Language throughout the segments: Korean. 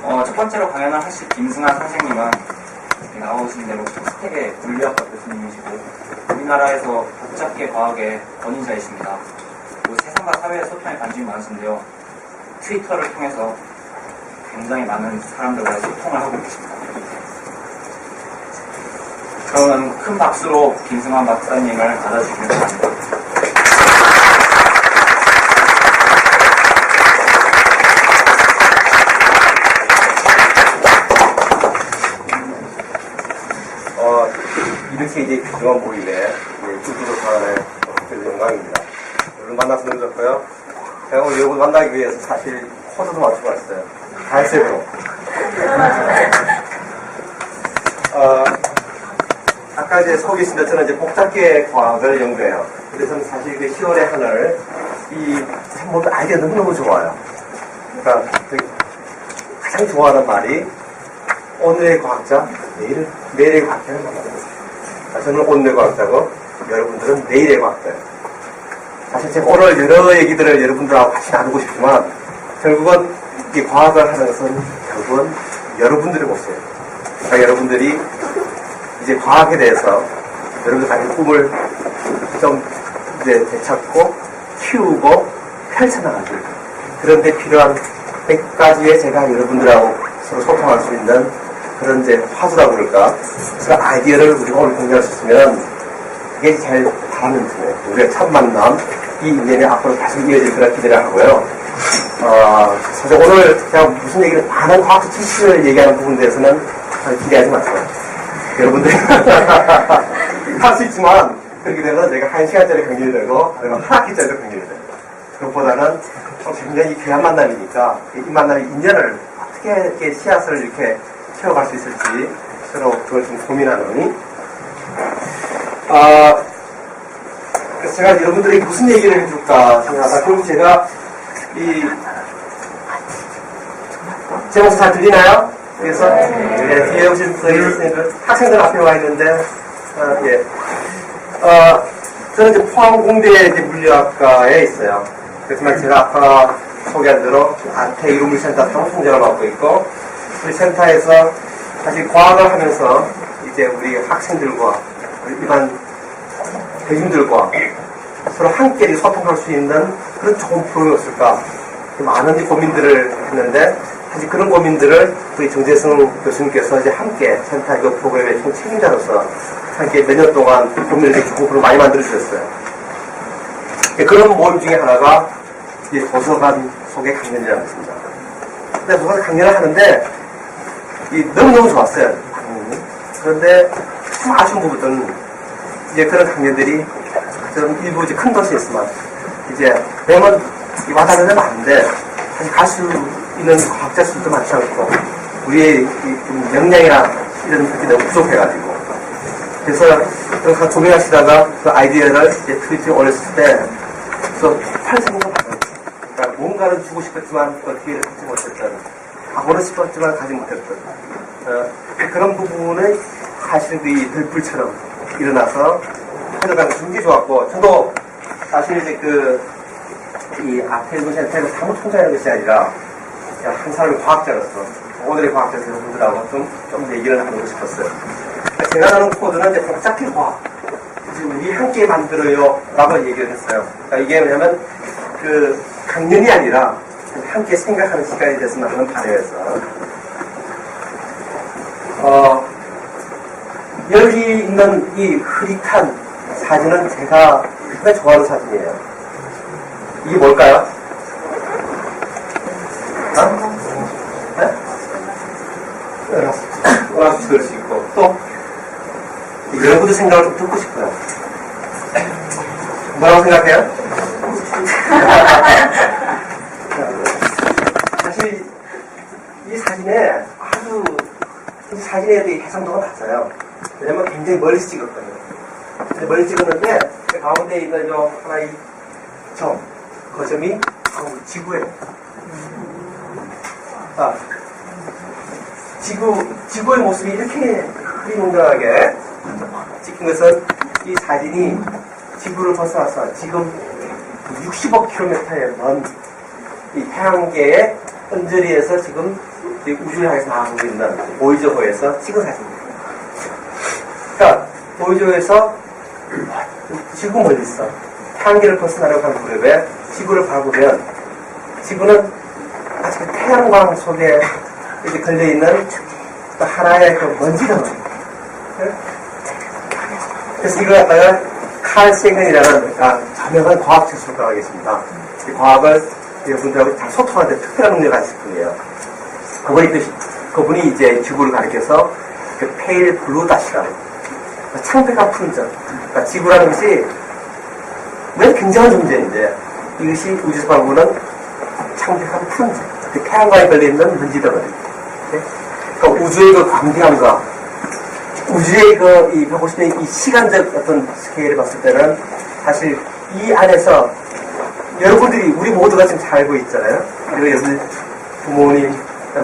첫 번째로 강연을 하실 김승환 선생님은 나오신 대로 스택의 물리학과 교수님이시고 우리나라에서 복잡계 과학의 권위자이십니다. 그리고 세상과 사회의 소통에 관심이 많으신데요. 트위터를 통해서 굉장히 많은 사람들과 소통을 하고 계십니다. 그러면 큰 박수로 김승환 박사님을 받아주시기 바랍니다. 이렇게 이제 귀중한 모임에 쭈쭈로 사안에 영광입니다. 여러분 만나서 너무 좋고요. 제가 오늘 여러분 만나기 위해서 사실 코드도 맞추고 왔어요. 갈색으로. 아까 이제 소개했습니다. 저는 이제 복잡계 과학을 연구해요. 그래서 사실 그 10월의 하늘, 참 모두 아이디어 너무너무 좋아요. 그러니까 가장 좋아하는 말이 오늘의 과학자, 내일의 과학자를 만나는 저는 오늘의 과학자고 여러분들은 내일의 과학자예요. 사실 제가 오늘 여러 얘기들을 여러분들하고 같이 나누고 싶지만 결국은 이 과학을 하는 것은 결국은 여러분들의 몫이에요. 그러니까 여러분들이 이제 과학에 대해서 여러분들 가진 꿈을 좀 이제 되찾고 키우고 펼쳐나가줄 그런 데 필요한 100가지의 제가 여러분들하고 서로 소통할 수 있는 그런 이제 화두라고 그럴까? 그런 아이디어를 우리가 오늘 공유할 수 있으면 그게 제일 바라는 중에 우리의 첫 만남, 이 인연이 앞으로 계속 이어질 거라 기대를 하고요. 사실 오늘 제가 무슨 얘기를 많은 과학적知識을 얘기하는 부분에 대해서는 잘 기대하지 마세요. 여러분들이 할 수 있지만 그렇게 되면 내가 1시간짜리 강의를 들고 아니면 한 학기짜리도 강의를 들고 그것보다는 굉장히 귀한 만남이니까 이 만남의 인연을 어떻게 이렇게 씨앗을 이렇게 키워갈 수 있을지 서로 그걸 좀 고민하노니 그래서 제가 여러분들에게 무슨 얘기를 해줄까 생각하다 결국 제가 제 목소리 잘 들리나요? 그래서 뒤에 오신 저희 학생들 앞에 와 있는데 저는 이제 포항공대 물리학과에 있어요. 그렇지만 제가 아까 소개한 대로 아태 이루물센터 총장을 맡고 있고 우리 센터에서 사실 과학을 하면서 이제 우리 학생들과 일반 대중들과 서로 함께 소통할 수 있는 그런 좋은 프로였을까 많은 고민들을 했는데 사실 그런 고민들을 우리 정재승 교수님께서 이제 함께 센터 이거 프로그램의 총 책임자로서 함께 몇 년 동안 고민을 이렇게 공부를 많이 만들어 주셨어요. 그런 모임 중에 하나가 이제 도서관 소개 강연이라는 것입니다. 근데 도서관 강연을 하는데 너무너무 좋았어요. 그런데 참 아쉬운 부분은 이제 그런 강연들이 좀 일부 이제 큰 도시에 있으면 이제 매번 와닿는 데는 많은데 사실 갈 수 있는 과학자 수도 많지 않고 우리의 역량이나 이런 것들이 너무 부족해가지고 그래서 조명하시다가 그 아이디어를 이제 트위터에 올렸을 때 그래서 폭발 생각을 받아요. 그러니까 뭔가를 주고 싶었지만 그 기회를 갖지 못했던 가고는 싶었지만 가지 못했던 그런 부분을 사실은 그 들불처럼 일어나서 해석하는 게 굉장히 좋았고 저도 사실 이제 이 아태일본 센터에서 사무총장이라는 것이 아니라 한 사람의 과학자로서 오늘의 과학자 여러분들하고 좀 얘기를 나누고 싶었어요. 제가 나눈 코드는 이제 복잡계 과학 우리 함께 만들어요 라고 얘기를 했어요. 그러니까 이게 뭐냐면 강연이 아니라 함께 생각하는 시간이 됐으면 하는 바람에서 여기 있는 이 흐릿한 사진은 제가 굉장히 좋아하는 사진이에요. 이게 뭘까요? 음악 들을 수 있고 또 여러분들 생각을 좀 듣고 싶어요. 뭐라고 생각해요? 사실 이 사진에 이 사진에 대해 해상도가 낮아요. 왜냐면 굉장히 멀리서 찍었거든요. 멀리 찍었는데 그 가운데 있는 요 하나의 그 점이 지구예요. 지구의 모습이 이렇게 흐리멍텅하게 찍힌 것은 이 사진이 지구를 벗어나서 지금 60억 km의 먼 이 태양계의 언저리에서 지금 우주를 향해서 나가고 있는 보이저호에서 찍은 사진입니다. 그러니까 보이저호에서 지구 멀리 있어. 태양계를 벗어나려고 하는 무렵에 지구를 바라보면 지구는 아직 태양광 속에 이렇게 걸려있는 또 하나의 그 먼지 덩어리. 그래서 이걸 갖다가 칼 세건이라는 자명한 과학 교수가 하겠습니다. 이 과학을 여러분들하고 잘 소통하는데 특별한 능력을 가지신 분이에요. 그분이 이제 지구를 가리켜서 그 페일 블루 다시라는 창백한 푸른점. 그러니까 지구라는 것이 왜 굉장한 존재인데 이것이 우주에서 바라보는 창백한 푸른점. 태양광에 걸려있는 먼지 덩어리. 그러니까 우주의 그 광대함과 우주의 보시면 이 시간적 어떤 스케일을 봤을 때는 사실 이 안에서 여러분들이, 우리 모두가 지금 살고 있잖아요. 그리고 여러분 부모님,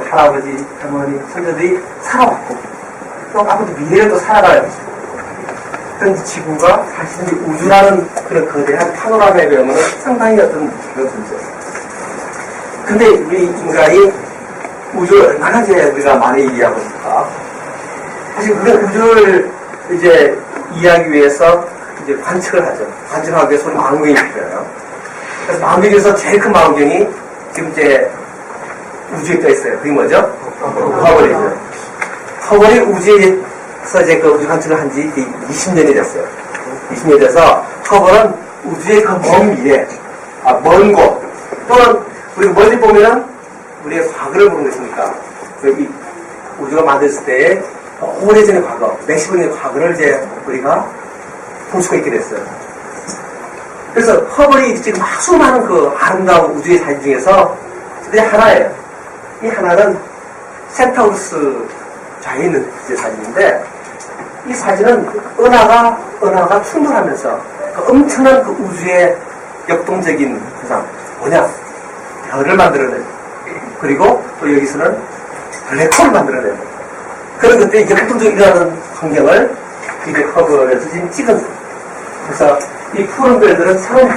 할아버지, 할머니, 손자들이 살아왔고, 또 앞으로 미래를 또 살아가요. 그런 지구가 사실은 우주라는 그런 거대한 파노라마에 비하면 상당히 어떤 그런 존재예요. 근데 우리 인간이 우주를 얼마나 이제 우리가 많이 이해하고 있을까? 사실 그런 우주를 이제 이해하기 위해서 이제 관측을 하죠. 관측하기 위해서 우리 망원경이 필요해요. 그래서 망원경에서 제일 큰 망원경이 지금 이제 우주에 떠 있어요. 그게 뭐죠? 허벌이죠. 허벌이 우주에서 이제 그 우주 관측을 한 지 20년이 됐어요. 20년이 돼서 허벌은 우주의 그 먼 미래, 먼 곳, 또는 우리가 멀리 보면은 우리의 과거를 보는 것이니까 이 우주가 만들었을 때의 오래전의 과거, 몇십 년의 과거를 이제 우리가 볼 수가 있게 됐어요. 그래서 허벌이 지금 막 수많은 그 아름다운 우주의 사진 중에서 그냥 하나예요. 이 하나는 센타우루스 좌에 있는 이제 사진인데, 이 사진은 은하가 충돌하면서 그 엄청난 그 우주의 역동적인 세상, 뭐냐? 별을 만들어내고, 그리고 또 여기서는 블랙홀을 만들어내고, 그런 것들이 역동적으로 일어나는 환경을 이제 허벌에서 지금 찍은 거예요. 그래서 이 푸른 별들은 새로운,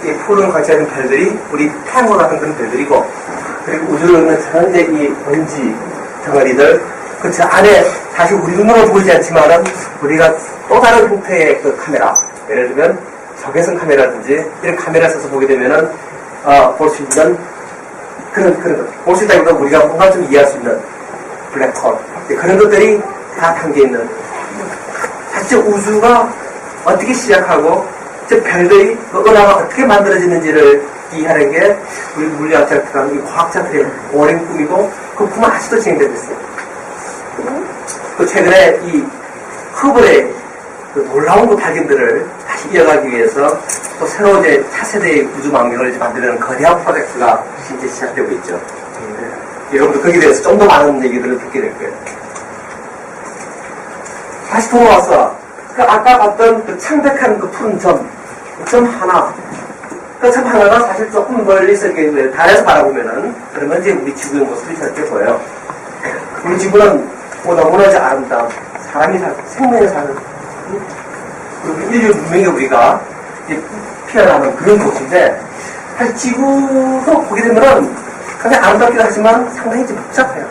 이 푸른 광채가 있는 별들이 우리 태양과 같은 그런 별들이고, 그리고 우주는 전체 이 먼지 덩어리들, 그 저 안에 사실 우리 눈으로 보이지 않지만은 우리가 또 다른 형태의 그 카메라, 예를 들면 적외선 카메라든지 이런 카메라 써서 보게 되면은 볼 수 있는 그런 것, 볼 수 있다기보다 우리가 뭔가 좀 이해할 수 있는 블랙홀, 그런 것들이 다 담겨있는, 사실 우주가 어떻게 시작하고 저 별들이 그 은하가 어떻게 만들어지는지를 이해하는 게 우리 물리학자를 비롯한 이 과학자들의 오랜 꿈이고, 그 꿈은 아직도 진행되고 있어요. 그 최근에 이 허블의 그 놀라운 그 발견들을 다시 이어가기 위해서 또 새로운 이제 차세대의 우주 망명을 만드는 거대한 프로젝트가 이제 시작되고 있죠. 여러분도 거기에 대해서 좀 더 많은 얘기들을 듣게 될 거예요. 다시 돌아와서 그 아까 봤던 그 창백한 그 푸른 점 하나, 그 점 하나가 사실 조금 멀리서 이렇게 달에서 바라보면은 그러면 이제 우리 지구의 모습이 저렇게 보여요. 우리 지구는 너무나 아름다운 사람이 사는, 생명이 사는, 인류 문명의 우리가 피어나는 그런 곳인데, 사실 지구도 보게 되면은 굉장히 아름답기도 하지만 상당히 좀 복잡해요.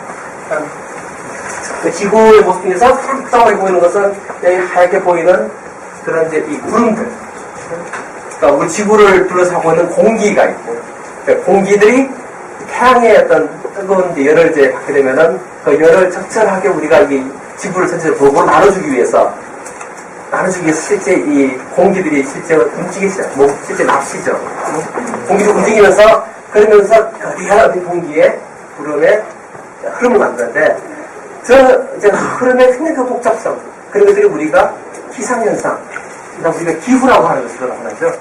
그 지구의 모습 중에서 복잡하게 보이는 것은 여기 하얗게 보이는 그런 이제 이 구름들. 그러니까 우리 지구를 둘러싸고 있는 공기가 있고, 그러니까 공기들이 태양의 어떤 뜨거운 열을 이제 받게 되면은 그 열을 적절하게 우리가 이 지구를 전체적으로 골고루 나눠주기 위해서 실제 이 공기들이 실제 움직이죠. 실제 납시죠. 공기도 움직이면서, 그러면서 거대한 어떤 공기의 구름의 흐름을 만드는데, 이제 흐름의 굉장히 그 복잡성, 그런 것들이 우리가 기상현상, 우리가 기후라고 하는 것으로 나타나죠.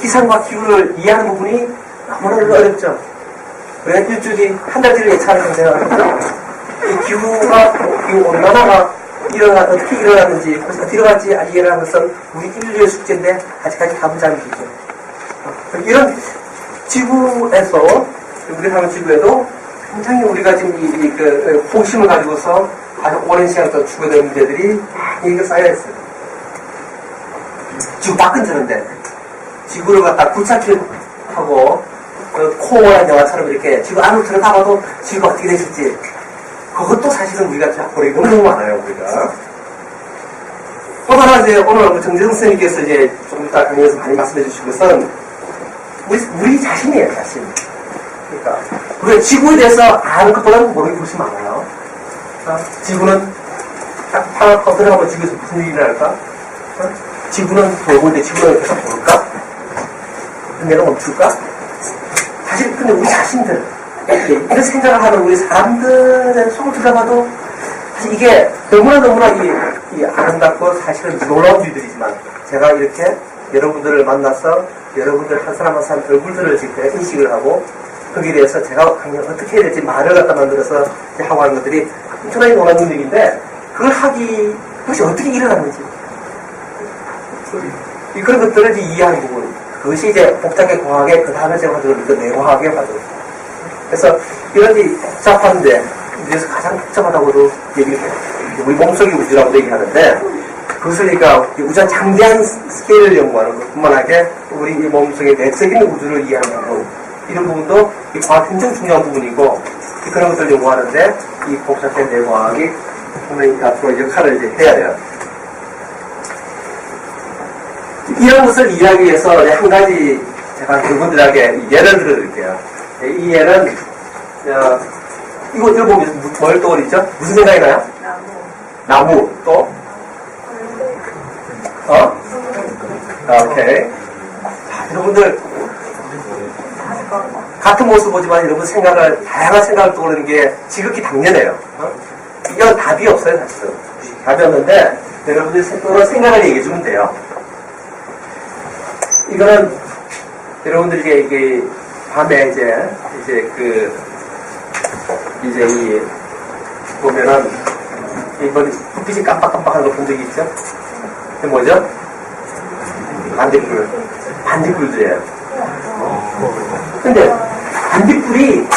기상과 기후를 이해하는 부분이 너무나 어렵죠. 우리가 일주일이 한 달 뒤를 예측하는 생각을 하죠. 이 기후 온난화가 어떻게 일어나는지, 어떻게 일어날지 이해하는 것은 우리 인류의 숙제인데 아직까지 답은 잘 모르죠. 이런 지구에서, 우리 사는 지구에도 굉장히 우리가 지금 그 호심을 가지고서 아주 오랜 시간 동안 추구된 문제들이 많이 쌓여있어요. 지구 밖은 저런데, 지구를 갖다 굴착기를 하고 코어란 영화처럼 이렇게 지구 안으로 들어가봐도 지구가 어떻게 되실지 그것도 사실은 우리가 보기 너무 많아요, 우리가. 또 하나 이제 오늘 정재승 선생님께서 이제 조금 이따 강의에서 많이 말씀해 주신 것은 우리 자신이에요, 자신. 그러니까 우리가 지구에 대해서 아는 것보다는 모르는 게 훨씬 많아요. 지구는 딱 파가 들어가면 지구에서 무슨 일이 날까? 지구는 돌고 있는데 지구는 계속 돌까? 내가 멈출까? 사실 근데 우리 자신들 이런 생각을 하는 우리 사람들의 속을 들어봐도 사실 이게 너무나 이 아름답고 사실은 놀라운 일들이지만 제가 이렇게 여러분들을 만나서 여러분들 한 사람 한 사람 얼굴들을 지금 인식을 하고 거기에 대해서 제가 강연 어떻게 해야 될지 말을 갖다 만들어서 하고 하는 것들이 엄청나게 놀라운 일인데 그걸 하기 그것이 어떻게 일어나는지 그런 것들을 이제 이해하는 부분 그것이 이제 복잡하게 과학의 그 다음에 제가 가지고 그 내과학의 과정 그래서 이런 이 복잡한데 그래서 가장 복잡하다고도 얘기를 해요. 우리 몸속의 우주라고도 얘기하는데 그것을 그러니까 우주한 장대한 스케일을 연구하는 것뿐만 아니라 우리 이 몸속의 내적인 우주를 이해하는 부분 이런 부분도 이 과학 굉장히 중요한 부분이고 그런 것들을 연구하는데 이 복잡한 내과학이 상당히 앞으로 역할을 이제 해야 돼요. 이런 것을 이해하기 위해서 한 가지 제가 여러분들에게 예를 들어드릴게요. 이 예는 이거 보면 뭘 떠올리죠? 무슨 생각이 나요? 나무 또? 오케이. 자, 여러분들 같은 모습 보지만 여러분 생각을 다양한 생각을 떠오르는 게 지극히 당연해요. 이건 답이 없어요, 사실은. 답이 없는데 여러분들이 생각을 얘기해 주면 돼요. 이거는 여러분들에게 이게 밤에 이제 이 보면은 이번 불빛이 깜빡깜빡한 거 본 적이 있죠? 이게 뭐죠? 반딧불들이에요. 근데 반딧불이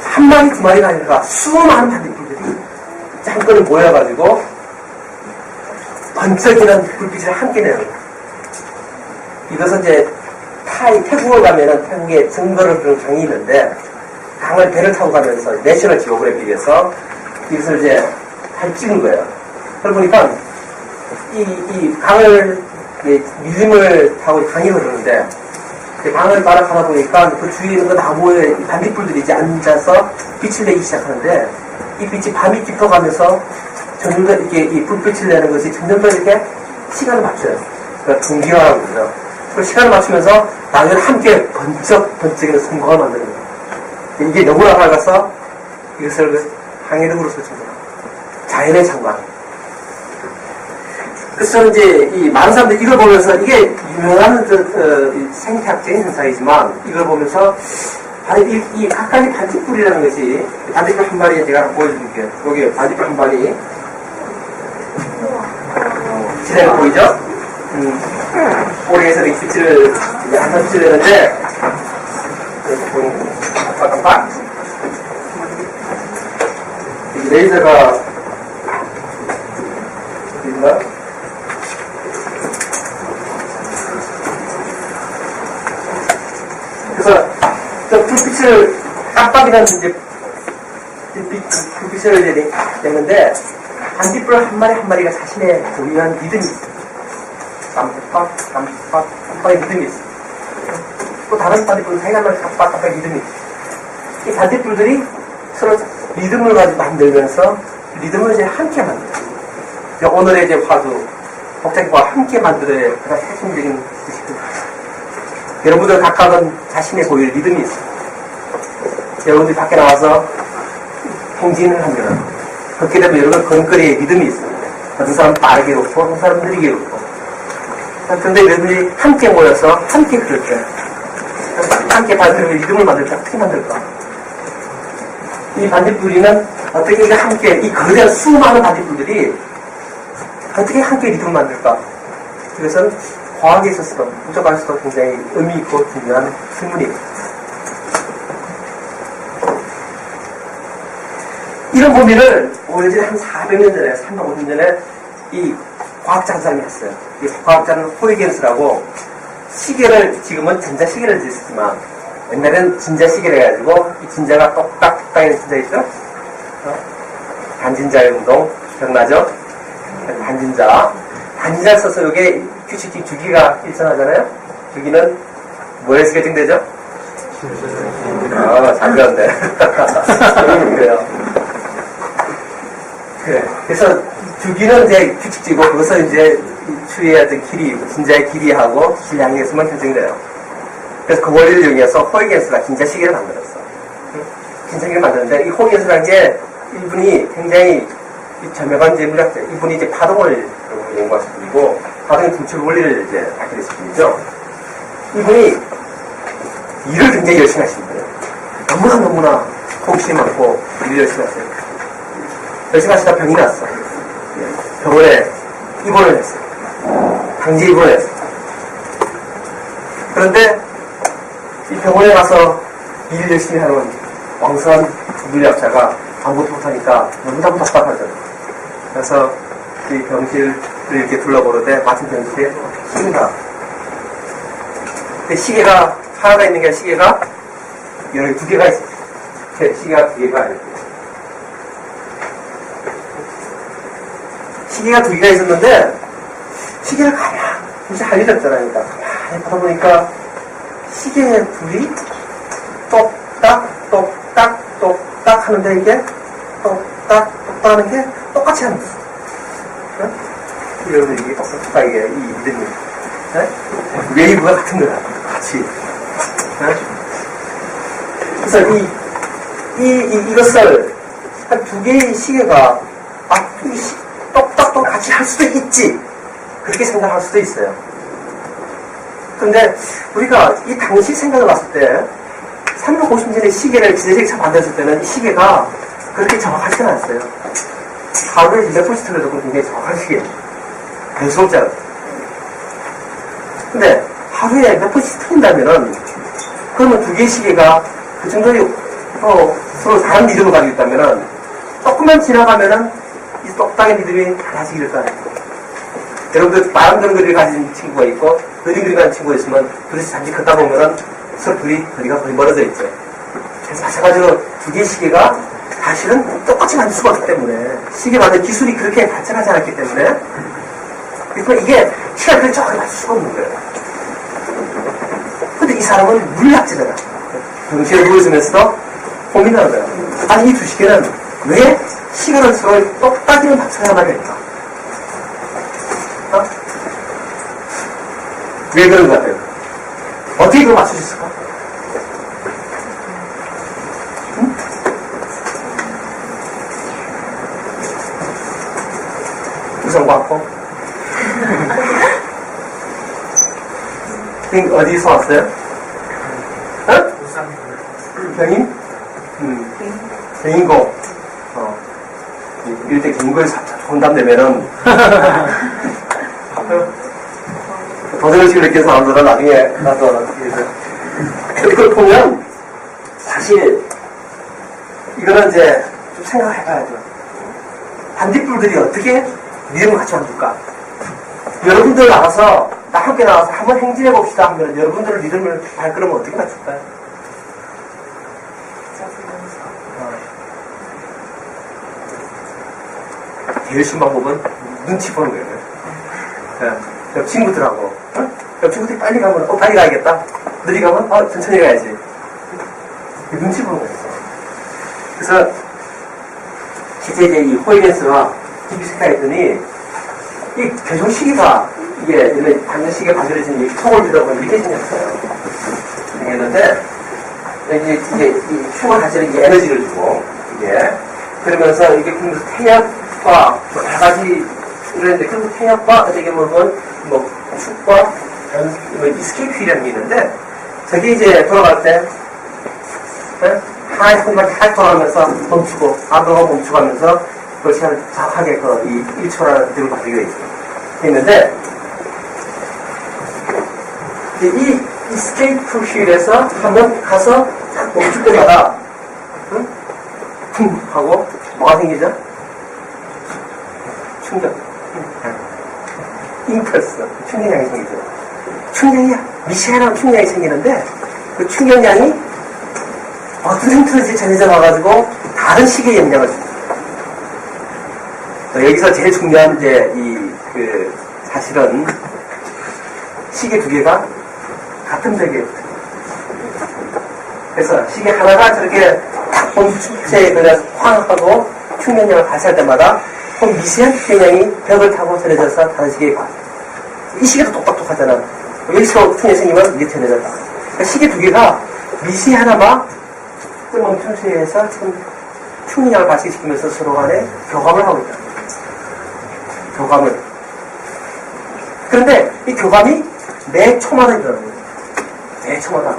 한 마리 두 마리가 아니라 수많은 반딧불들이 한꺼번에 모여가지고 번쩍이는 불빛을 함께 내요. 이것은 이제 태국을 가면은 태국에 증거를 그런 강이 있는데 강을 배를 타고 가면서 내셔널 지오그래피에서 이것을 이제 잘 찍은 거예요. 그러고 보니까 이 강을 밀림을 타고 강이 흐르는데 강을 따라가다 보니까 그 주위에 있는 그 나무에 반딧불들이 이제 앉아서 빛을 내기 시작하는데 이 빛이 밤이 깊어가면서 점점 더 이렇게 이 불빛을 내는 것이 점점 더 이렇게 시간을 맞춰요. 그러니까 동기화라고 그러죠. 그 시간을 맞추면서 나중에 함께 번쩍이는 성광을 만드는 거예요. 이게 너무나 밝아서 이것을 항해력으로 설정해요. 자연의 장관. 그래서 저는 이제 이 많은 사람들이 이걸 보면서 이게 유명한 생태학적인 현상이지만 이걸 보면서 이 각각의 반딧불이라는 것이 반딧불 한 마리 제가 한번 보여드릴게요. 여기 반딧불 한 마리 지대가 보이죠? 꼬리에서 이렇게 빛을 한번 빛을 내는데 여기 보이는 깜빡깜빡 레이저가 있나? 그래서 저 불빛을 깜빡이라는 이제 불빛을 이제 내는데 반딧불 한 마리 한 마리가 자신의 고유한 리듬이 있어요. 깜빡의 리듬이 있어요. 또 다른 반딧불은 한 마리 깜빡 리듬이 있어요. 이 반딧불들이 서로 리듬을 가지고 만들면서 리듬을 이제 함께 만들어요. 오늘의 이제 화두 복잡과 함께 만들어야 가장 핵심적인 뜻입니다. 여러분들 각각은 자신의 고유 리듬이 있어요. 여러분들이 밖에 나와서 행진을 하면 그렇게 되면 여러분 걸음걸이에 리듬이 있어요. 어떤 사람은 빠르게 걷고 어떤 사람은 느리게 걷고 그런데 여러분들이 함께 모여서 함께 그럴 때 함께 반드시 리듬을 만들 때 어떻게 만들까? 이 반딧불이는 어떻게 함께 이 거대한 수많은 반딧불들이 어떻게 함께 리듬을 만들까? 이것은 과학에 있어서도 부족할수도 굉장히 의미 있고 중요한 질문입니다. 이런 고민을 오래전에 한 400년 전에 350년 전에 이 과학자 한 사람이 했어요. 이 과학자는 호이겐스라고 시계를 지금은 전자시계를 쓰지만 옛날에는 진자시계를 해가지고 이 진자가 똑딱똑딱이는 진자 있죠? 반진자의 운동 기억나죠? 반진자를 써서 이게 규칙 주기가 일정하잖아요? 주기는 뭐에서 결정되죠? 잘 배웠네. 그래요. 그래. 그래서 주기는 이제 규칙지고 그것은 이제 추리해야 될 길이, 진자의 길이하고 질량에서만 결정돼요. 그래서 그 원리를 이용해서 호이겐스가 진자시계를 만들었어. 진자시계를 만드는데 이 호이겐스라는 게 이분이 굉장히 저명한 물리학자, 이분이 이제 파동을 연구하신 분이고 파동의 중첩 원리를 이제 밝혀내신 분이죠. 이분이 일을 굉장히 열심히 하신 분이에요. 너무나 호기심이 많고 일을 열심히 하세요. 열심히 하시다 병이 났어. 병원에 입원을 했어요. 강제 입원을 했어요. 그런데 이 병원에 가서 일을 열심히 하는 왕성한 물리학자가 아무것도 못하니까 너무나도 답답하죠. 그래서 이 병실을 이렇게 둘러보는데 마침 병실에 시계가, 시계가 하나가 있는 게 아니라 시계가 여러 두 개가 있어요. 시계가 두 개가 아니고 시계가 두 개가 있었는데 시계를 가만히 할 일이 없잖아요. 그러니까 가만히 보다 보니까 시계의 불이 똑딱 하는데 이게 똑딱 하는 게 똑같이 하는 거예요. 네? 여러분 이게 똑딱 이게 이 리듬이 네? 웨이브가 같은 거야. 같이. 네? 그래서 이것을 한 두 개의 시계가 똑딱 같이 할 수도 있지. 그렇게 생각할 수도 있어요. 그런데 우리가 이 당시 생각을 봤을 때 350년의 시계를 기내식에서 만들었을 때는 이 시계가 그렇게 정확하지는 않았어요. 하루에 몇 번씩 틀려도 굉장히 정확한 시계예요. 변수없지 않아요. 근데 하루에 몇 번씩 틀린다면은 그러면 두 개의 시계가 그 정도의 서로 다른 리듬을 가지고 있다면은 조금만 지나가면은 이 똑딱의 리듬이 달라지기를 거예요. 여러분들 빠른 거리를 가진 친구가 있고 느린 거리를 가진 친구가 있으면 둘이 잠시 걷다 보면은 서로 거리가 거의 멀어져 있죠. 그래서 마찬가지로 두 개의 시계가 사실은 똑같이 만들 수가 없기 때문에 시계 만드는 기술이 그렇게 발전하지 않았기 때문에 그러니까 이게 시간을 정확히 맞출 수가 없는 거예요. 근데 이 사람은 물리학자잖아. 병실에 누워있으면서도 고민하는 거예요. 아니 이 두 시계는 왜 시간을 서로 똑딱이를 맞춰야만 할까? 왜 그런 것 같아요? 어떻게 그걸 맞출 수 있을까? 응? 우성받고 어디서 왔어요? 어? 경인? 경인고. 이럴 때 경인고에서 혼담 되면은 도전의식을 느낀 사람들은 나중에 나도 그걸 보면 사실 이거는 이제 좀 생각해봐야죠. 반딧불들이 어떻게 리듬을 같이 만들까? 여러분들 나가서 나 함께 나가서 한번 행진해 봅시다 하면 여러분들 리듬을 발걸으면 어떻게 맞출까요? 제일 쉬운 방법은 눈치 보는 거예요. 옆 친구들하고 옆 친구들이 빨리 가면 빨리 가야겠다. 느리 가면 천천히 가야지. 눈치 보는 거예요. 그래서 실제 이제 이 호이겐스와 기비스카 했더니 이 교정 시기가 이게 옛날 반년 시기가 만들어진 이 촉을 주다 보면 이렇게 생겼어요. 생겼는데 이게 이 촉은 사실은 이게 에너지를 주고 이게 그러면서 이게 그러면서 태엽과 여러 가지 이랬는데 그 태엽과 어떻게 보면 뭐 축과 이스케이프이라는 게 있는데 저게 이제 돌아갈 때 한 돌아가면서 멈추고 앞으로 멈추고 하면서 그것이 정확하게 이 1초라는 리듬을 가지고 있는데 이 이스케이프 휠에서 한번 가서 딱 멈출 때마다 퉁 하고 뭐가 생기죠? 충격. 임펄스, 충격량이 생기죠. 충격이야. 미시한한 충격이 생기는데 그 충격량이 어떤 형태로든지 전해져 와가지고 다른 시계에 영향을 줍니다. 여기서 제일 중요한 이제 사실은 시계 두 개가 같은 벽에 그래서 시계 하나가 저렇게 본체에 그냥 확 하고 충격량을 발사할 때마다 그 미세한 충격량이 벽을 타고 전해져서 다른 시계에 가. 이 시계도 똑똑똑하잖아. 여기서 충격이 생기면 이게 전해졌다. 그러니까 시계 두 개가 미세하나마 멈춤체에서 지금 충격량을 발생시키면서 서로 간에 교감을 하고 있다. 교감을. 그런데 이 교감이 매 초마다 일어나는 거예요. 매 초마다.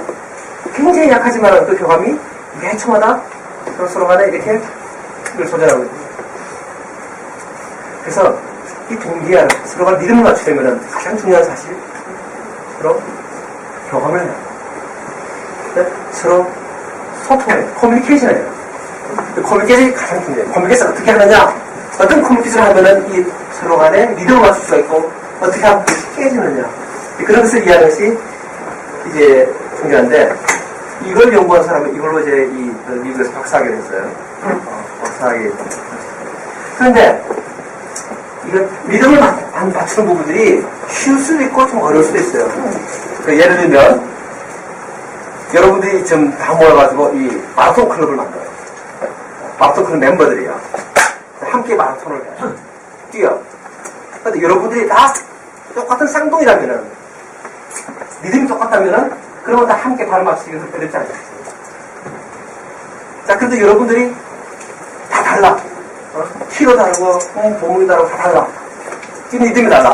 굉장히 약하지만 그 교감이 매 초마다 서로 간에 이렇게 조절하고 있습니다. 그래서 이 동기와 서로 간 리듬을 맞추려면 가장 중요한 사실, 서로 교감을 해요. 서로 소통해요. 커뮤니케이션을 해요. 커뮤니케이션이 가장 중요해요. 커뮤니케이션 어떻게 하느냐? 어떤 커뮤니케이션을 하면은 이 서로 간에 리듬을 맞출 수가 있고, 어떻게 하면 쉽게 해주느냐. 그런 것을 이해하는 것이 이제 중요한데, 이걸 연구한 사람은 이걸로 이제 미국에서 박사학위를 했어요. 박사학위. 그런데, 이거 리듬을 맞추는 부분들이 쉬울 수도 있고 좀 어려울 수도 있어요. 그러니까 예를 들면, 여러분들이 지금 다 모여가지고 이 마라톤 클럽을 만들어요. 마라톤 클럽 멤버들이야. 함께 마라톤을 해요. 뛰어. 근데 여러분들이 다 똑같은 쌍둥이라면은, 리듬이 똑같다면은, 그러면 다 함께 발을 맞추기 위해서 어렵지 않겠어요. 자, 그런데 여러분들이 다 달라. 키도 다르고, 몸이 다르고 다 달라. 지금 리듬이 달라.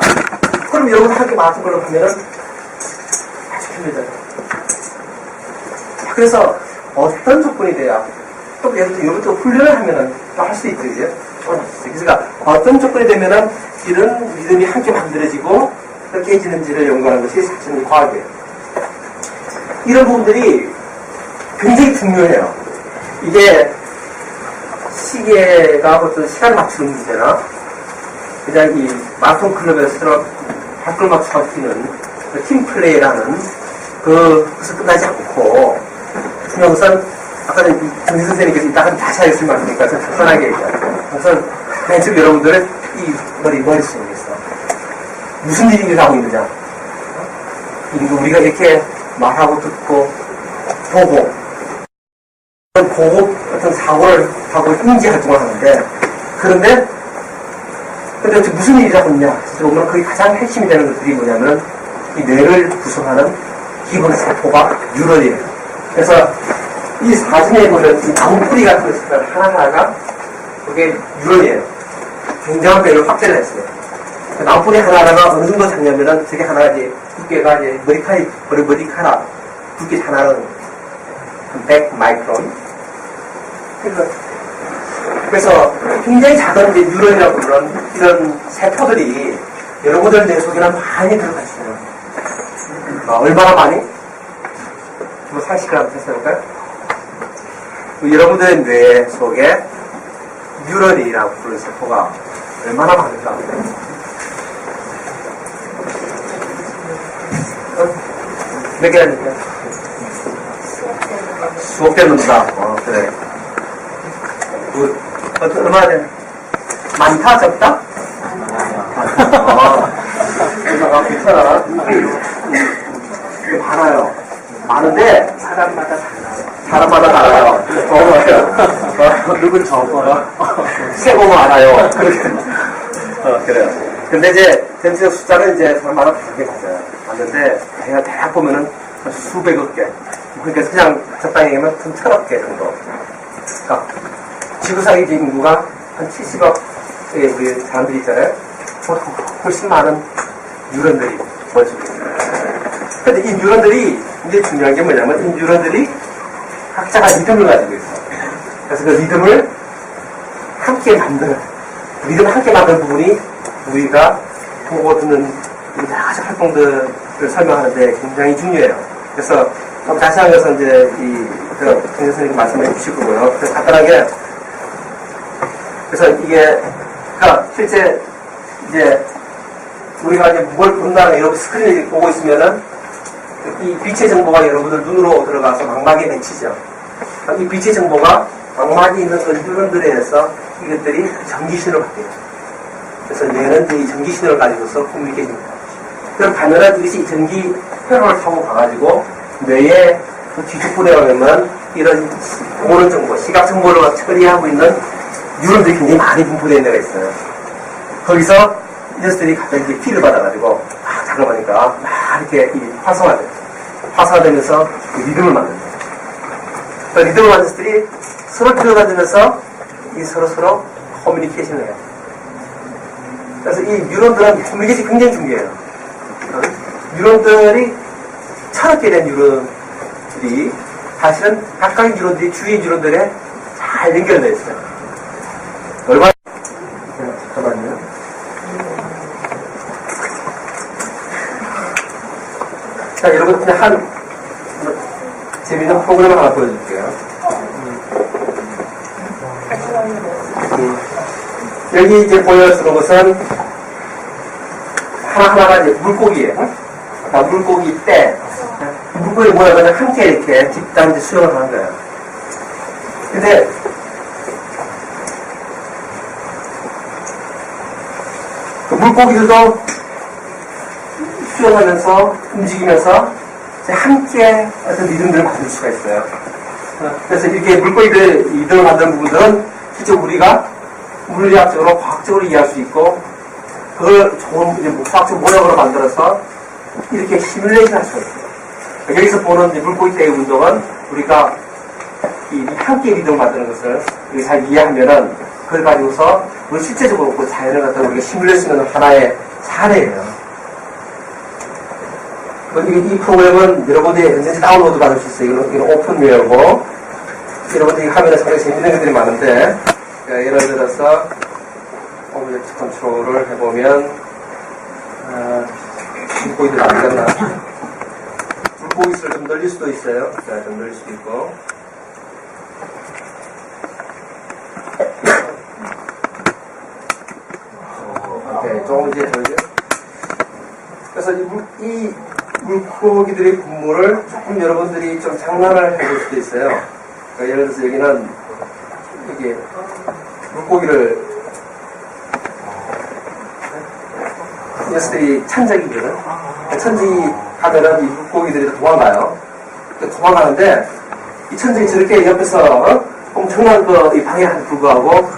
그럼 여러분 함께 마라톤 클럽 하면은 아주 힘들잖아요. 그래서 어떤 조건이 돼야, 또 예를 들어 여러분들 훈련을 하면은 또 할 수 있죠, 이제. 그러니까 어떤 조건이 되면은 이런 리듬이 함께 만들어지고 또 깨지는지를 연구하는 것이 사실은 과학이에요. 이런 부분들이 굉장히 중요해요. 이게 시계가 어떤 시간을 맞추는 문제나 그냥 이 마라톤 클럽에서 밖을 맞춰서 뛰는 그 팀플레이라는 그것을 끝나지 않고 중요한 것은 아까 정지 선생님께서 이따가 다시 하겠을 말이니까 좀 간단하게 얘기할게요. 우선 맨 처음 여러분들은 이 머릿속에 있어. 무슨 일이 일어나고 있느냐. 우리가 이렇게 말하고 듣고 보고 고급 어떤 사고를 하고 인지 활동을 하는데 근데 무슨 일이 일어나고 있냐. 보면 그게 가장 핵심이 되는 것들이 뭐냐면 이 뇌를 구성하는 기본 세포가 뉴런이에요. 그래서 이 사진에 보면 이 나무뿌리 같은 것들 하나하나가 그게 뉴런이에요. 굉장한 배를 확대를 했어요. 나무뿌리 하나하나가 어느 정도 작냐면은 저게 하나 이제 두께가 이제 머리카락 두께 하나는 한 100 마이크론. 그래서 굉장히 작은 이제 뉴런이라고 부르는 이런 세포들이 여러분들 뇌 속에는 많이 들어가 있어요. 얼마나 많이? 뭐 상식을 한번 테스트해볼까요? 여러분들의 뇌 속에 뉴런이라고 부르는 세포가 얼마나 많을까? 몇 개나 될까요? 수억 개 넘다. 그래. 얼마나 돼? 많다, 적다? 괜찮아. 많아요. 많은데, 사람마다 달라요. 적어요. 누군 적어요. 세고 많아요. 그래요. 근데 이제, 전체적 숫자는 이제 사람마다 다르게 맞아요. 맞는데, 대략 보면은 수백억 개. 그러니까 그냥 적당히 얘기하면 한 1000억 개 정도. 그러니까 지구상의 인구가 한 70억의 우리 사람들이 있잖아요. 훨씬 많은 뉴런들이 머릿속에 있어요. 근데 이 뉴런들이 이제 중요한 게 뭐냐면 이 뉴런들이 각자가 리듬을 가지고 있어요. 그래서 그 리듬을 함께 만드는, 리듬을 함께 만드는 부분이 우리가 보고 듣는 여러 가지 활동들을 설명하는데 굉장히 중요해요. 그래서 다시 한번 이제 정 선생님 말씀해 주실 거고요. 그래서 간단하게, 그래서 이게, 그러니까 실제 이제 우리가 이제 뭘 본다는 이런 스크린을 보고 있으면은 이 빛의 정보가 여러분들 눈으로 들어가서 망막에 맺히죠. 이 빛의 정보가 망막에 있는 그 뉴런들에 의해서 이것들이 전기신호를 받게 돼요. 그래서 뇌는 이 전기신호를 가지고서 커뮤니케이션을 합니다. 그럼 반면에 이것이 전기 회로를 타고 가가지고 뇌의 그 뒤쪽부에 오면 이런 보는 정보, 시각 정보를 처리하고 있는 뉴런들이 굉장히 많이 분포되어 있는 데가 있어요. 거기서 이 녀석들이 갑자기 피를 받아가지고 막 작업하니까 막 이렇게 활성화돼요. 활성화되면서 그 리듬을 만듭니다. 그 리듬을 만든 녀석들이 서로 들어다니면서 이 서로 커뮤니케이션을 해요. 그래서 이 뉴런들은 커뮤니케이션이 굉장히 중요해요. 뉴런들이 차갑게 된 뉴런들이 사실은 각각의 뉴런들이 주위의 뉴런들에 잘 연결되어 있어요. 얼마나 잠깐만요. 자, 여러분 그냥 재미있는 프로그램을 하나 보여줄게요. 여기 이제 보여주는 것은 하나하나가 이제 물고기예요. 자, 물고기 때 물고기 모양은 함께 이렇게 집단 수영을 하는 거예요. 근데 그 물고기들도 수영하면서 움직이면서 함께 어떤 리듬들을 만들 수가 있어요. 그래서 이렇게 물고기들 리듬을 만드는 부분들은 실제 우리가 물리학적으로 과학적으로 이해할 수 있고 그걸 좋은 과학적 모형으로 만들어서 이렇게 시뮬레이션 할 수가 있어요. 여기서 보는 물고기 때의 운동은 우리가 이 함께 리듬을 만드는 것을 잘 이해하면은 그걸 가지고서 우리 실제적으로 그 자연을 갖다 우리가 시뮬레이션하는 하나의 사례예요. 이 프로그램은 여러분들이 언제든지 다운로드 받을 수 있어요. 이건 오픈웨어고 여러분들이 화면에 상당히 재밌는 것들이 많은데 예를 들어서 오브젝트 컨트롤을 해보면 물고기들 안 되나 물고기 수를 좀 늘릴 수도 있어요. 좀 늘릴 수도 있고 오케이, 조금 이제 더 그래서 이 물고기들의 분모를 조금 여러분들이 좀 장난을 해볼 수도 있어요. 그러니까 예를 들어서 여기는 이게 물고기를 녀석들이 천적이거든. 천적이 하면은 이 물고기들이 도망가요. 도망가는데 이 천적이 저렇게 옆에서 엄청난 이 방해한테 불구하고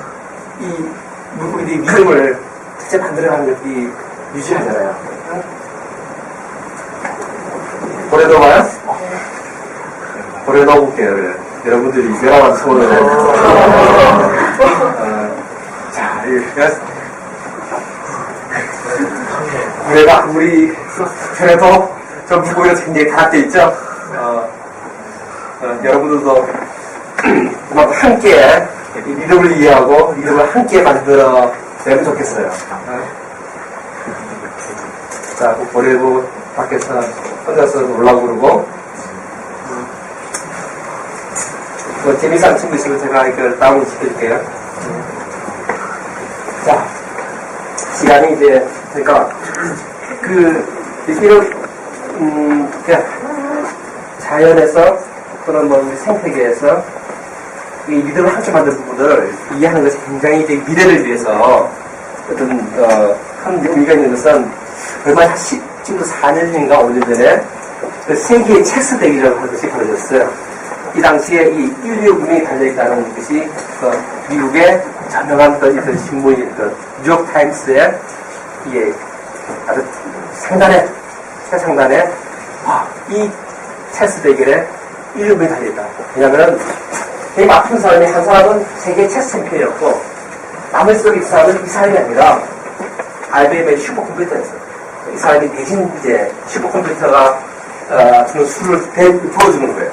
이 물고기들이 믿음을 자체 만들어가는 것이 유지하잖아요. 고래도 봐요? 고래도 볼게요. 여러분들이 멸함한 손으로. 자, 고래가 아무리 그래도 저 물고기가 굉장히 단합되어 있죠? 여러분들도 함께 이 믿음을 이해하고 믿음을 함께 만들어 내면 좋겠어요. 자, 고래도 밖에서 혼자서 놀라고 그러고 재미있는 친구 있으면 제가 이걸 다운 시켜줄게요. 자, 시간이 이제 그러니까 이런 그냥 자연에서 또는 우리 생태계에서 이 믿음을 함께 만든 부분을 이해하는 것이 굉장히 이제 미래를 위해서 어떤 큰 의미가 있는 것은 얼마 지금 4년인가 5년 전에 그 세계의 체스 대기라고 하는 것이 벌어졌어요. 이 당시에 이 인류 문명이 달려있다는 것이 미국의 저명한 어떤 신문인 뉴욕 타임스에 아주 상단에 최상단에 이 체스 대결에 인류 문명이 달려있다. 왜냐하면 이 맡은 사람이 한 사람은 세계 체스 챔피언이었고 나머지 이 사람은 이 사람이 아니라 IBM의 슈퍼컴퓨터였어요. 이 사람이 대신 이제 슈퍼컴퓨터가 주는 수를 부어주는 거예요.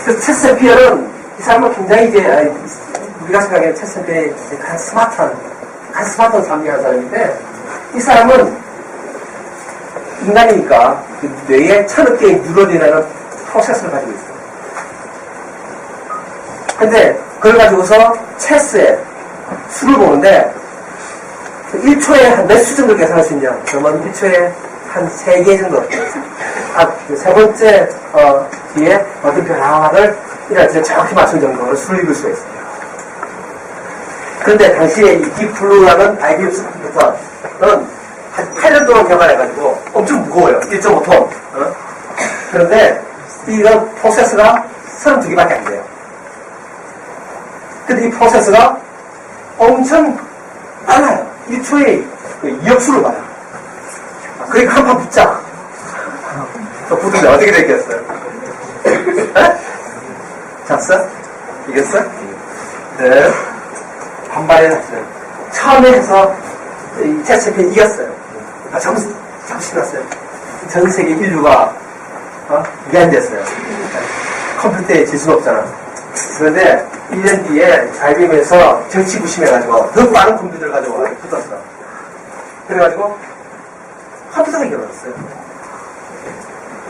그래서 체스 챔피언은 이 사람은 굉장히 이제 우리가 생각하는 체스 챔피언이 가장 스마트한 사람 중에 한 사람인데 이 사람은 인간이니까 그 뇌에 1000개의 뉴런이라는 프로세스를 가지고 있어요. 근데 그걸 가지고서 체스에 수를 보는데 1초에 한 몇 수 정도 계산할 수 있냐? 그러면 1초에 한 3개 정도. 세 번째 뒤에 어떤 변화를 이렇게 정확히 맞춘 정도로 수립을 수가 있습니다. 그런데 당시에 이 딥블루라는 IBM 컴퓨터는 한 8년 동안 개발해가지고 엄청 무거워요. 1.5톤. 그런데 이런 프로세서가 32개밖에 안 돼요. 근데 이 프로세서가 엄청 빨라요. 1초에 2억 수를 받아요. 그러니까 한판 붙자. 또 붙으면 어떻게 됐겠어요? 졌어? 이겼어? 네. 반발해 놨어요. 처음에 해서 이 테스트 챔피언이 이겼어요. 점수 났어요. 전 세계 인류가 미안됐어요. 컴퓨터에 질 수는 없잖아. 그런데 1년 뒤에 IBM에서 정치부심해가지고 더 빠른 컴퓨터를 가지고 붙었어. 그래가지고 컴퓨터가 이겨버렸어요.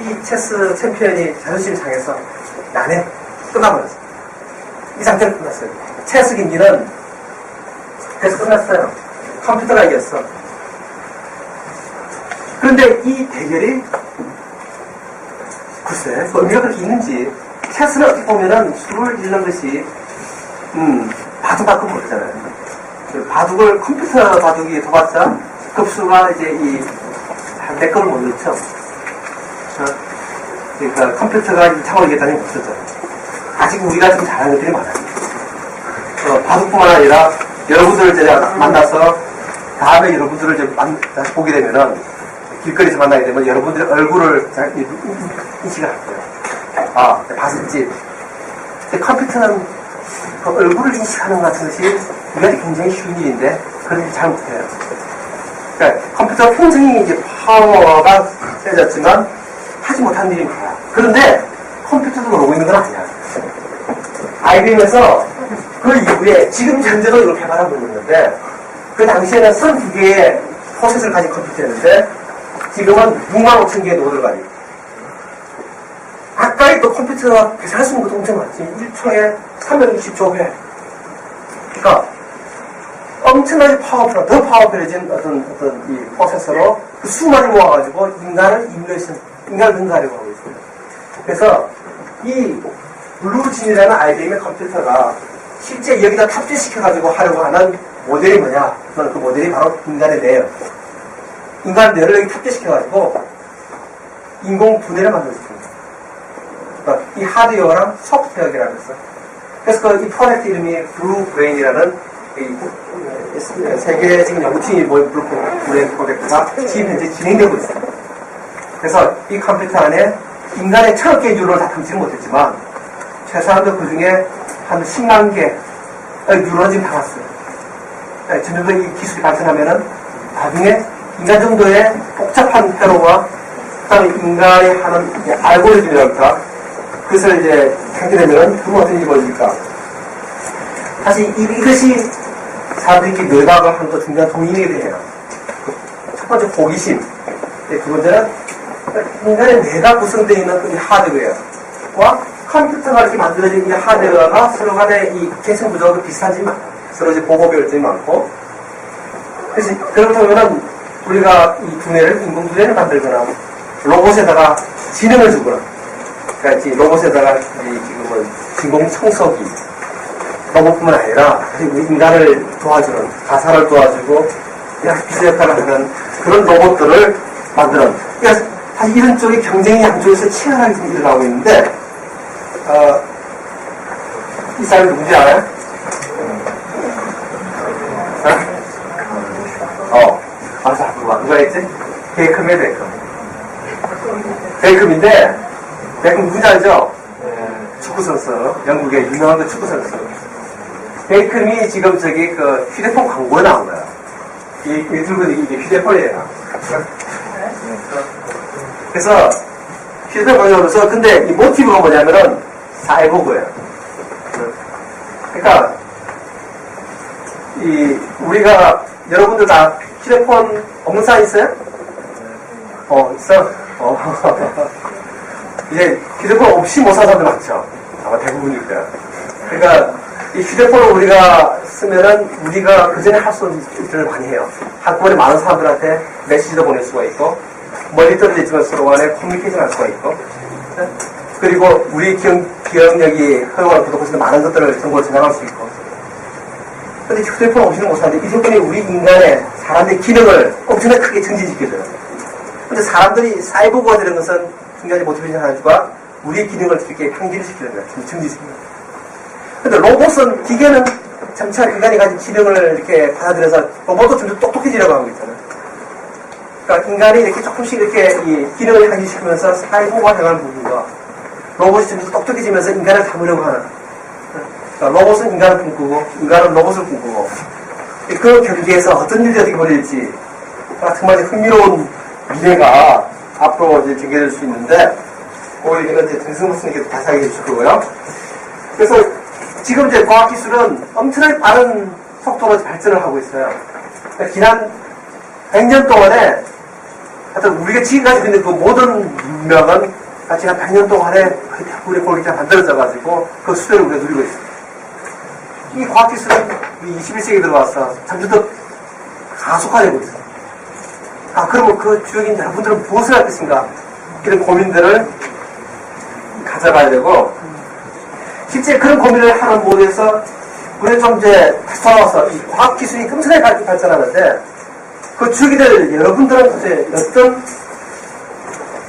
이 체스 챔피언이 자존심 상해서 나네 끝나버렸어요. 이 상태로 끝났어요. 체스 경기는 그래서 끝났어요. 컴퓨터가 이겼어. 그런데 이 대결이 글쎄 의미가 그렇게 있는지 체스는 어떻게 보면은 수를 잃는 것이 바둑만큼 모르잖아요. 바둑을 컴퓨터 바둑이 둬봤자 급수가 이제 한 4건을 못 넣죠. 그러니까 컴퓨터가 이상을 이겼다는 게 없었죠. 아직 우리가 좀 잘하는 것들이 많아요. 바둑뿐만 아니라 여러분들을 제가 만나서 다음에 여러분들을 이제 다시 보게 되면은 길거리에서 만나게 되면 여러분들의 얼굴을 인식을 할 거예요. 아, 봤었지. 근데 컴퓨터는 그 얼굴을 인식하는 것 같은 것이 우리한테 굉장히 쉬운 일인데 그런 일 잘 못해요. 그러니까 컴퓨터 평생이 이제 파워가 세졌지만 하지 못한 일이 많아. 그런데 컴퓨터도 그러고 있는 건 아니야. IBM에서 그 이후에 지금 현재도 이걸 개발하고 있는데 그 당시에는 32개의 프로세서를 가진 컴퓨터였는데 지금은 6만 5천 개의 노드를 가지고 가까이 또 컴퓨터가 계산할 수 있는 것도 엄청 많지. 1초에 360조 회. 그러니까 엄청나게 파워풀한, 더 파워풀해진 어떤 이 프로세서로 그 수많이 모아가지고 인간을 능가하려고 하고 있어요. 그래서 이 블루진이라는 IBM의 컴퓨터가 실제 여기다 탑재시켜가지고 하려고 하는 모델이 뭐냐? 그 모델이 바로 인간의 뇌예요. 인간 뇌를 여기 탑재시켜가지고 인공 두뇌를 만들었습니다. 그러니까 이 하드웨어랑 소프트웨어라고 했어. 그래서 이 프로젝트 이름이 블루브레인이라는 세계 지금 연구팀이 모인 블루브레인 프로젝트가 지금 현재 진행되고 있습니다. 그래서 이 컴퓨터 안에 인간의 1000억 개의 뉴런을 다 담지는 못했지만 최소한도 그 중에 한 10만 개의 뉴런을 지금 담았어요. 점점 이 기술이 발전하면은 나중에 인간 정도의 복잡한 회로와 그다음에 인간이 하는 알고리즘이랄까 그것을 이제 하게 되면은 그럼 어떤 일이 벌어질까? 사실 이것이 사람들이 뇌과학을 하는 것 중요한 동인에 대해요. 첫 번째 호기심, 두 번째는 인간의 뇌가 구성되어 있는 이 하드웨어와 컴퓨터가 이렇게 만들어진 이 하드웨어가 서로 간에 이 계층 구조가 비슷하지만 서로 이제 보고 배울 점이 많고 그래서 그렇다면은 우리가 이 두뇌를 인공 두뇌를 만들거나 로봇에다가 지능을 주거나 그러니까 이 로봇에다가 지금은 진공 청소기 로봇뿐만 아니라 인간을 도와주는 가사를 도와주고 비서 역할을 하는 그런 로봇들을 만드는 그러니까 사실 이런 쪽의 경쟁이 양쪽에서 치열하게 지금 일어나고 있는데 이 사람이 누군지 알아요? 맞아, 누가 했지? 베이컴이에요, 베이컴인데, 베이컴 누군지 알죠? 축구선수, 영국의 유명한 그 축구선수. 베이컴이 지금 휴대폰 광고에 나온 거야. 이 들고 이게 휴대폰이에요. 그래서, 휴대폰 광고로서, 근데 이 모티브가 뭐냐면은, 사이보그예요. 그러니까, 우리가, 여러분들 다 휴대폰 없는 사람 있어요? 있어? 이제 휴대폰 없이 못 사는 사람들 많죠. 아마 대부분일 거야. 그러니까 이 휴대폰을 우리가 쓰면은 우리가 그 전에 할 수 있는 일들을 많이 해요. 한꺼번에 많은 사람들한테 메시지도 보낼 수가 있고 멀리 떨어져 있지만 서로 간에 커뮤니케이션 할 수가 있고, 그리고 우리 기억력이 허용하는 것보다 훨씬 더 많은 것들을 정보를 저장할 수 있고. 근데 휴대폰 없이는 못하는데, 이 휴대폰이 우리 인간의, 사람들의 기능을 엄청나게 크게 증진시켜줘요. 근데 사람들이 사이보그가 되는 것은 중요하지 모티베이션 하나가 우리의 기능을 이렇게 향진시키는 거예요. 증진시키는 거예요. 근데 로봇은, 기계는 점차 인간이 가진 기능을 이렇게 받아들여서 로봇도 좀 더 똑똑해지려고 하고 있잖아요. 그러니까 인간이 이렇게 조금씩 이렇게 이 기능을 향진시키면서 사이보그가 돼가는 부분과 로봇이 좀 더 똑똑해지면서 인간을 담으려고 하는. 그러니까 로봇은 인간을 꿈꾸고 인간은 로봇을 꿈꾸고 그 경계에서 어떤 일이 어떻게 벌어질지 정말 흥미로운 미래가 앞으로 이제 전개될 수 있는데 그걸 이제 정승호 선생님께서 자세하게 해주실 거고요. 그래서 지금 이제 과학기술은 엄청나게 빠른 속도로 발전을 하고 있어요. 그러니까 지난 100년 동안에 하여튼 우리가 지금까지 있는 그 모든 문명은 같이 한 100년 동안에 우리 골기가 만들어져가지고 그 수준을 우리가 누리고 있습니다. 이 과학기술은 21세기에 들어와서 점점 더 가속화되고 있어요. 그러면 그 주역인 여러분들은 무엇을 할 것인가? 이런 고민들을 가져가야 되고, 실제 그런 고민을 하는 모드에서, 우리가 좀 이제 다시 돌아와서 이 과학기술이 엄청나게 발전하는데, 그 주역이 될 여러분들은 이제 어떤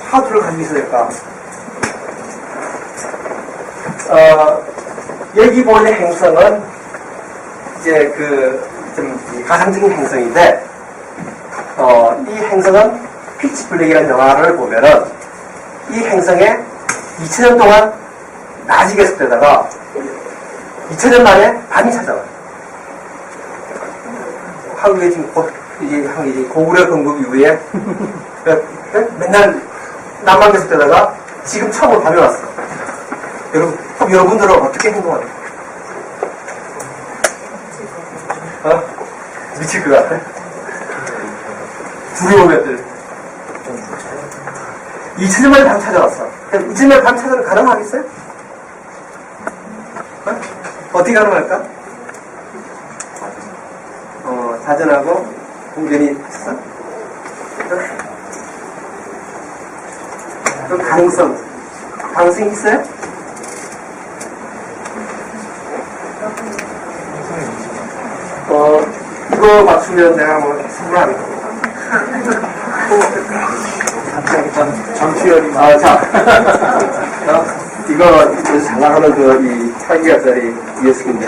화두를 가지고 있어야 될까? 여기 보이는 행성은 이제 좀 가상적인 행성인데, 이 행성은 피치 블랙이라는 영화를 보면은 이 행성에 2000년 동안 낮이 계속되다가 2000년 만에 밤이 찾아와요. 한국에 지금 이제 고구려 건국 이후에 맨날 낮만 계속되다가 지금 처음으로 밤이 왔어. 그럼 여러분들은 어떻게 행동합니까? 미칠 것 같아. 두려움에 2000년 만에 밤 찾아왔어. 2000년 만에 밤 찾아오면 가능하겠어요? 어떻게 가능할까? 자전하고 공전이 있어? 그럼 가능성이 있어요? 이거 맞추면 내가 뭐 선물하는 거. 정치열이 이거 잘 나가는 이 8기가짜리 USB인데.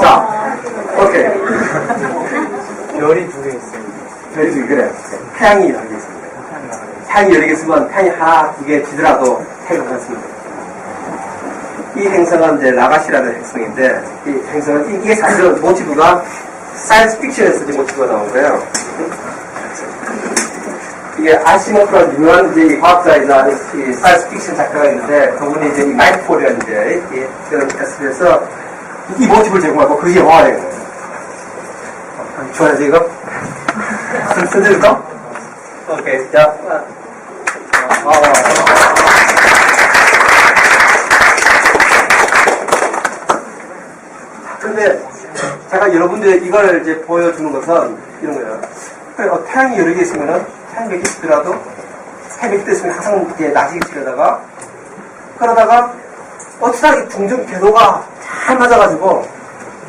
자, 오케이. 별이 두 개 있습니다. 별이 두 개, 그래. 태양이 여러 개 있습니다. 태양이 여러 개 있으면 태양이 하나, 두 개 지더라도 태양이 많습니다. 이 행성은 이제 라가시라는 행성인데, 이 행성은, 이게 사실은 모티브가 사이언스 픽션에서 모티브가 나온 거예요. 이게 아시모프라는 유명한 이제 과학자이자 이 사이언스 픽션 작가가 있는데, 그분이 이제 이 마이크 폴이라는 이제, 이런 SBS에서 이 모티브를 제공하고 그게 영화가 된 거예요. 좋아요, 이거? 손들까? 오케이. 자, 근데 제가 여러분들 이걸 이제 보여주는 것은 이런 거예요. 태양이 여러 개 있으면은 태양이 몇 개 있더라도 태양이 몇 개 있으면 항상 이제 낮이 지려다가 그러다가 어쩌다 이 중정 궤도가 잘 맞아가지고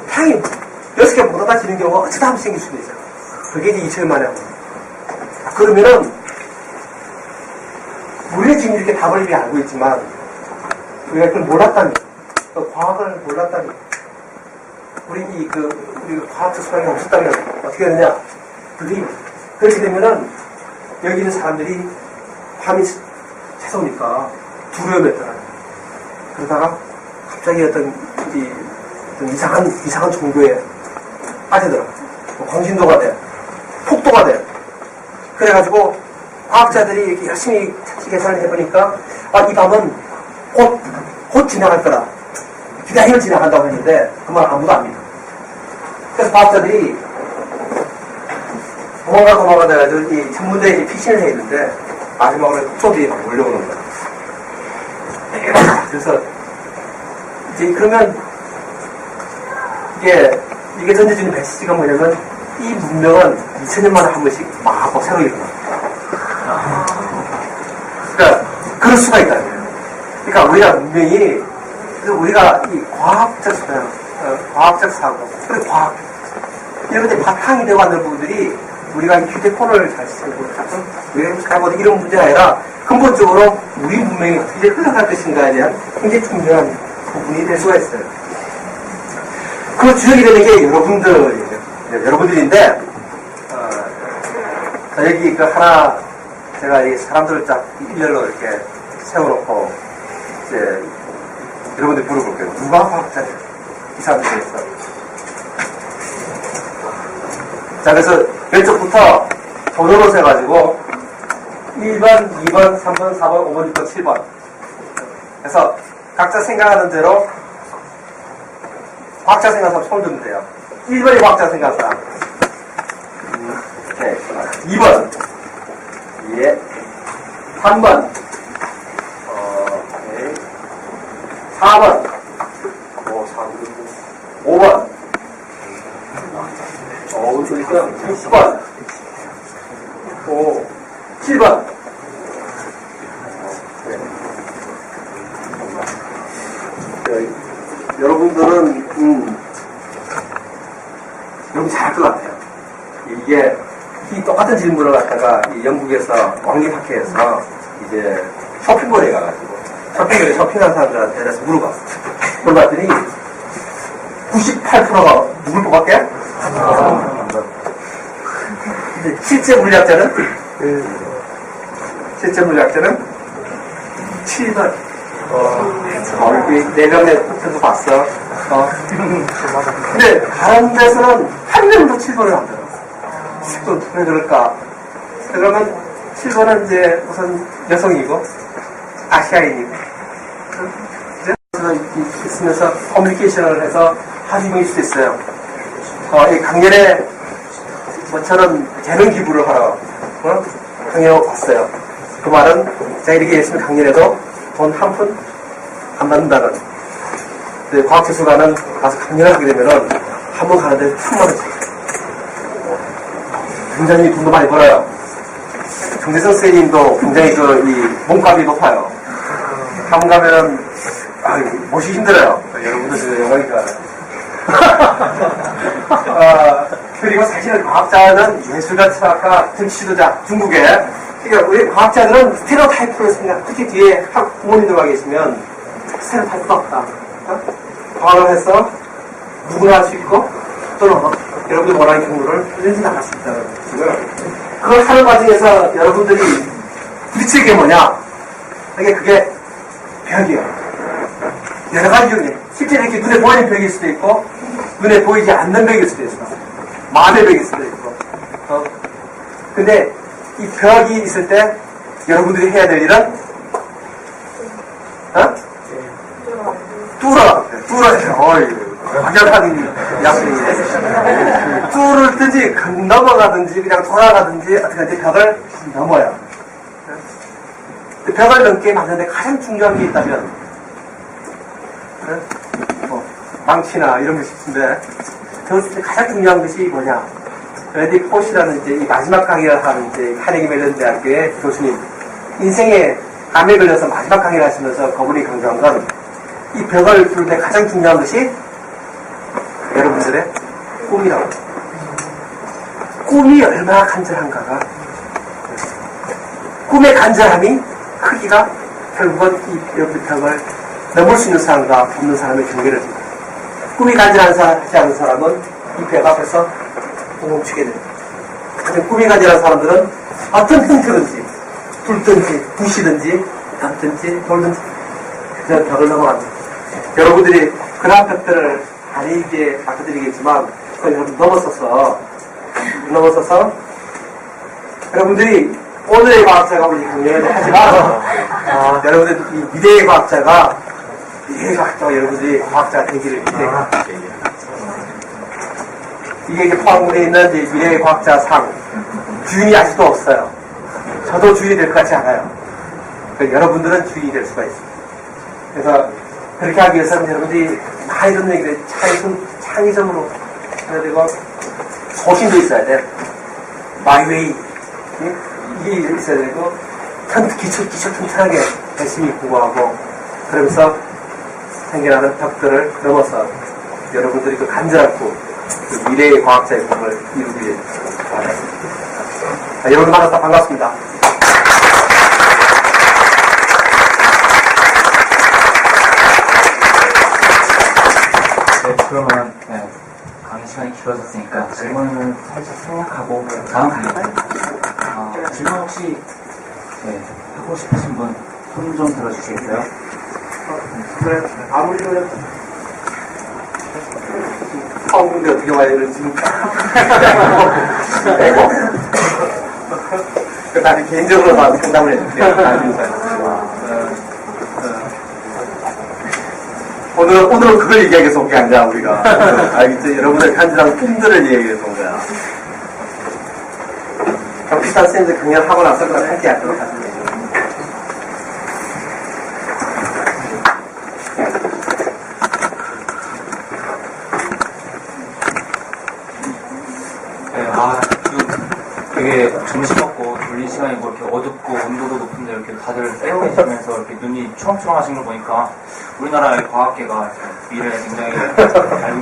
태양이 6개 모두가 지는 경우가 어쩌다 한 번 생길 수도 있어요. 그게 이제 2000년 만에 하고. 그러면은 우리가 지금 이렇게 답을 이미 알고 있지만 우리가 그걸 몰랐다면 과학을 몰랐다면 우리 과학적 수학이 없었다면 어떻게 되느냐? 그렇게 되면은 여기 있는 사람들이 밤이 찾아오니까 두려움했더라. 그러다가 갑자기 어떤 이상한 종교에 빠지더라. 광신도가 돼. 폭도가 돼. 그래가지고 과학자들이 이렇게 열심히 계산을 해보니까 이 밤은 곧 지나갈 거라. 기다리면 지나간다고 했는데 그 말 아무도 안 믿어. 그래서 과학자들이 도망가 돼가지고 이 천문대에 피신을 해야 되는데 마지막으로 폭도들이 막 몰려오는 거야. 그래서 이제 그러면 이게 던져주는 메시지가 뭐냐면 이 문명은 2000년 만에 한 번씩 막 새로 일어나. 수가 있다는 거예요. 그러니까 우리가 분명히, 우리가 이 과학적 사고, 그리고 과학, 이런 데 바탕이 되어 왔는 부분들이 우리가 휴대폰을 잘 쓰고, 왜 잘하고 이런 문제가 아니라 근본적으로 우리 문명이 어떻게 흘러갈 것인가에 대한 굉장히 중요한 부분이 될 수가 있어요. 그 주역이 되는 게 여러분들이에요. 여러분들인데, 여기 그 하나, 제가 이 사람들을 딱 일렬로 이렇게 세워놓고, 이제, 여러분들 물어볼게요. 누가 과학자예요? 이 사람 중에서. 자, 그래서 왼쪽부터 번호로 세가지고, 1번, 2번, 3번, 4번, 5번, 6번, 7번. 그래서 각자 생각하는 대로 과학자 생각하면 손 들면 돼요. 1번이 과학자 생각하면. 네. 2번. 예. 3번. 네. 4번. 5번. 6번. 7번. 여러분들은, 여러분 잘할 것 같아요. 이게, 이 똑같은 질문을 갖다가 이 영국에서 왕립학회에서 이제 쇼핑몰에 가가지고 쇼핑몰에 쇼핑한 사람들한테 대해서 물어봤어. 물어봤더니 98%가 누굴 뽑았게? 근데 실제 물리학자는 7번. 네 명의 표도 봤어. 근데 다른 데서는 한 명도 7번을 안 들어. 10번 왜 그럴까? 그러면 7번은 이제 우선 여성이고 아시아인이고 있으면서 커뮤니케이션을 해서 하중일 수도 있어요. 이 강연에 저처럼 재능 기부를 하러 강연하고 갔어요. 그 말은 제가 이렇게 열심히 강연해도 돈 한 푼 안 받는다는. 과학재수가는 가서 강연을 하게 되면은 한 번 가는데 1000만원씩. 굉장히 돈도 많이 벌어요. 정대성 선생님도 굉장히 이 몸값이 높아요. 한 번 가면은, 모시기 힘들어요. 여러분들 지금 영광이니까. 그리고 사실은 과학자는 예술가, 철학가, 정치지도자, 중국에. 그러니까 우리 과학자들은 스테레오타입으로 생각, 특히 뒤에 부모님들 와 계시면 스테레오타입도 없다. 과학을 해서 누구나 할 수 있고, 또는 여러분들 원하는 경로를 언제든지 나갈 수 있다는 거죠. 그걸 하는 과정에서 여러분들이 부딪힐 게 뭐냐? 그게 벽이에요. 여러 가지 벽이에요. 실제 이렇게 눈에 보이는 벽일 수도 있고, 눈에 보이지 않는 벽일 수도 있어. 마음의 벽일 수도 있고. 근데 이 벽이 있을 때 여러분들이 해야 될 일은 뚫어야 완벽한 약속이네. 뚫을든지 넘어가든지 그냥 돌아가든지 어떻게 벽을 넘어요. 벽을 넘게 만드는데 가장 중요한 게 있다면 망치나 이런 것이 있는데 그것을 가장 중요한 것이 뭐냐? 레디 포시라는 이제 이 마지막 강의를 하는 이제 카네기 멜론 대학교의 교수님, 인생에 암에 걸려서 마지막 강의를 하시면서 그분이 강조한 건 이 벽을 뚫을 때 가장 중요한 것이 여러분들의 꿈이라고. 꿈이 얼마나 간절한가가, 꿈의 간절함이 크기가 결국은 이 벽을 넘을 수 있는 사람과 없는 사람의 경계를 줍니다. 꿈이 간절하지 않은 사람은 이 벽 앞에서 멈추게 됩니다. 꿈이 간절한 사람들은 어떤 형태든지 뚫든지 부시든지 닫든지 돌든지 그냥 벽을 넘어갑니다. 여러분들이 그런 벽들을 아니게 바꿔드리겠지만 그걸 넘어서서 여러분들이 오늘의 과학자가 우리 강연을 하지만 여러분들 이 미래의 과학자가 여러분들이 과학자 되기를 기대합니다. 이게 포항군에 있는 미래의 과학자상 주인이 아직도 없어요. 저도 주인이 될 것 같지 않아요. 그러니까 여러분들은 주인이 될 수가 있습니다. 그래서 그렇게 하기 위해서는 여러분들이 많이 듣는 얘기를 창의적으로 해야 되고 소신도 있어야 돼. My way 이게 있어야 되고 기초 튼튼하게 열심히 공부하고 그러면서 생겨나는 벽들을 넘어서 여러분들이 그 간절하고 그 미래의 과학자의 꿈을 이루길 바랍니다. 여러분 만나서 반갑습니다. 네, 그러면 강의 시간이 길어졌으니까 질문을 살짝 생각하고 다음 강의입니다. 질문 혹시 하고 싶으신 분 손 좀 들어주시겠어요? 아무리 그래도 파운드 어떻게 와야 되는지 나는 개인적으로 상담을 해줄게요. 오늘은 그걸 얘기하기 위해서 온 게 아니라 우리가 알겠죠? 여러분들 간절한 꿈들을 얘기하기 위해서 온 거야. 그럼 비슷한 쌤들 강연하고 나서 그걸 함께 할 거야. 되게 점심 먹고 졸린 시간이고 이렇게 어둡고 온도도 높은데 이렇게 다들 깨어 계시면서 이렇게 눈이 초롱초롱 하신 걸 보니까 우리나라의 과학계가 미래에 굉장히 밝은